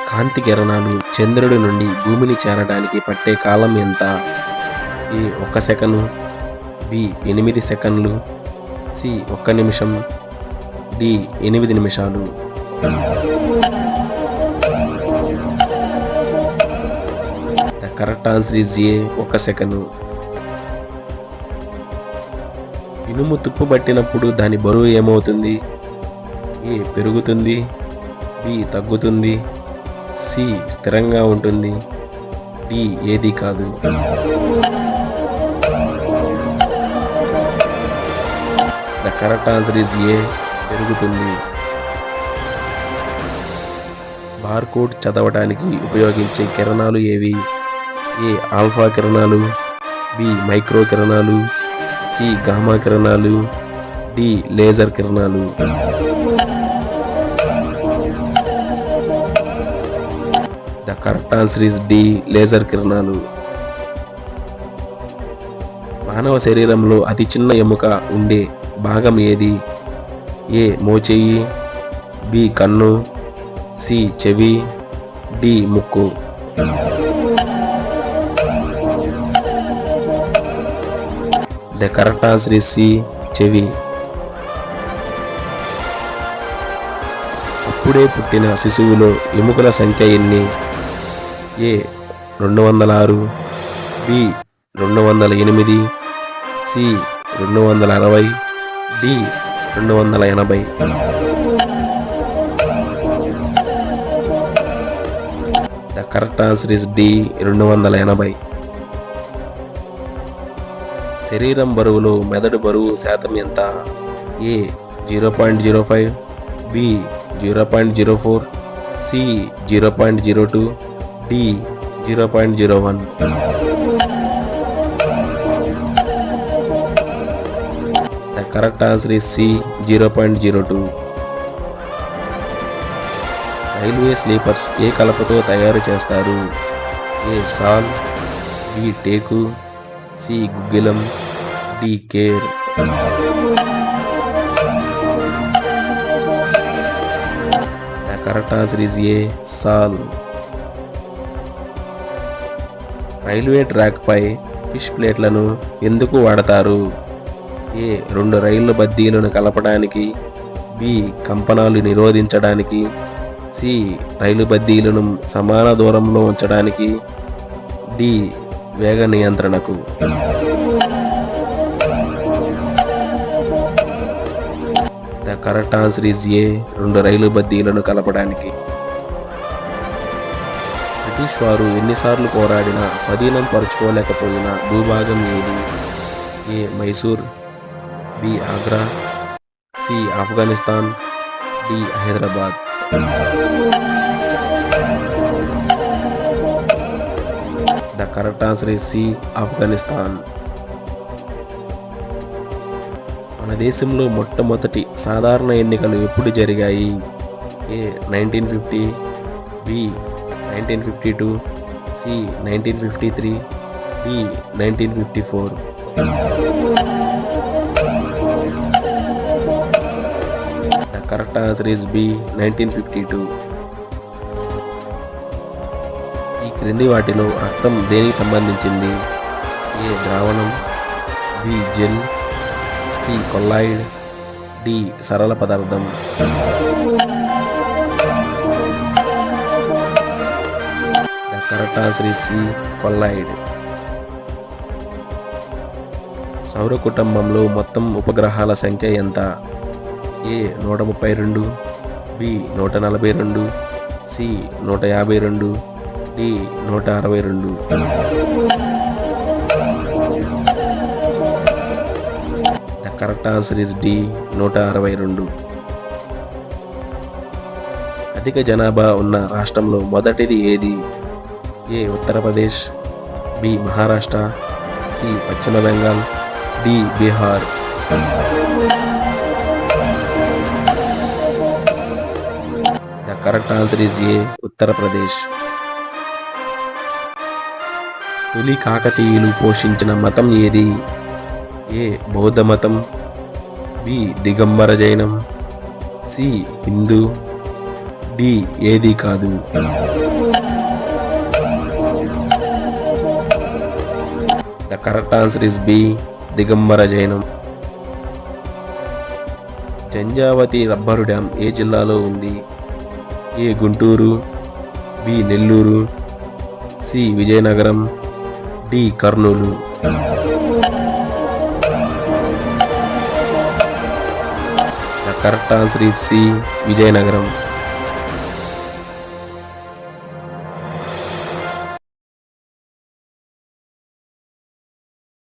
కాంతి కిరణాలు చంద్రుడి నుండి భూమిని చేరడానికి పట్టే కాలం ఎంత? ఏ 1 సెకను, బి 8 సెకన్లు, సి 1 నిమిషం, డి 8 నిమిషాలు. The correct answer is A 1 second. ఇనుము తుప్పు పట్టినప్పుడు దాని బరువు ఏమవుతుంది? ఏ పెరుగుతుంది, బి తగ్గుతుంది, సి స్థిరంగా ఉంటుంది, డి ఏది కాదు. The correct answer is A పెరుగుతుంది. బార్కోడ్ చదవడానికి ఉపయోగించే కిరణాలు ఏవి? ఏ ఆల్ఫా కిరణాలు, బి మైక్రో కిరణాలు, సి గామా కిరణాలు, డి లేజర్ కిరణాలు. The correct answer is D laser కిరణాలు. మానవ శరీరంలో అతి చిన్న ఎముక ఉండే భాగం ఏది? ఏ మోచేయి, బి కన్ను, సి చెవి, డి ముక్కు. The correct answer is C చెవి. అప్పుడే పుట్టిన శిశువులో ఎముకల సంఖ్య ఎన్ని? A 206, B 208, C 260, D 280. The correct answer is D 280. శరీరం బరువులో మెదడు బరువు శాతం ఎంత? A 0.05, B 0.04, C 0.02, D 0.01. The correct answer is C 0.02. Railway sleepers ఏ కలపతో తయారు చేస్తారు? ఏ సాల్, బి టేకు, సి గుగ్గిలం, డి కేర్. The correct answer is A సాల్. రైల్వే ట్రాక్ పై ఫిష్ ప్లేట్లను ఎందుకు వాడతారు? ఏ 2 రైళ్ల బద్దీలను కలపడానికి, బి కంపనాలు నిరోధించడానికి, సి రైలు బద్దీలను సమాన దూరంలో ఉంచడానికి, డి వేగ నియంత్రణకు. The correct answer is A 2 రైలు బద్దీలను కలపడానికి. బ్రిటిష్ వారు ఎన్నిసార్లు పోరాడినా స్వాధీనం పరుచుకోలేకపోయిన భూభాగం ఏది? A Mysore, B Agra, C Afghanistan, D Hyderabad. The correct answer is C Afghanistan. మన దేశంలో మొట్టమొదటి సాధారణ ఎన్నికలు ఎప్పుడు జరిగాయి? A 1950, B 1952, C 1953, D 1954. The correct answer is B 1952. ఈ క్రింది వాటిలో రక్తం దేనికి సంబంధించింది? ఏ ద్రావణం, B gel, C colloid, D సరళ పదార్థం. The correct answer is C colloid. సౌర కుటుంబంలో మొత్తం ఉపగ్రహాల సంఖ్య ఎంత? A 132, B 142, C 152, D 162. The correct answer is D 162. అధిక జనాభా ఉన్న రాష్ట్రంలో మొదటిది ఏది? A Uttar Pradesh, B Maharashtra, C Paschim Bengal, D Bihar. The correct answer is A Uttar Pradesh. తొలి కాకతీయులు పోషించిన మతం ఏది? ఏ ఏ బౌద్ధ మతం, బి దిగంబర జైనం, సి హిందూ, డి ఏది కాదు. The correct answer is B దిగంబర జైనం. జంజావతి రబ్బరు డ్యామ్ ఏ జిల్లాలో ఉంది? A Guntur, B Nellore, C Vizianagaram, D Kurnool. The correct answer is C Vizianagaram.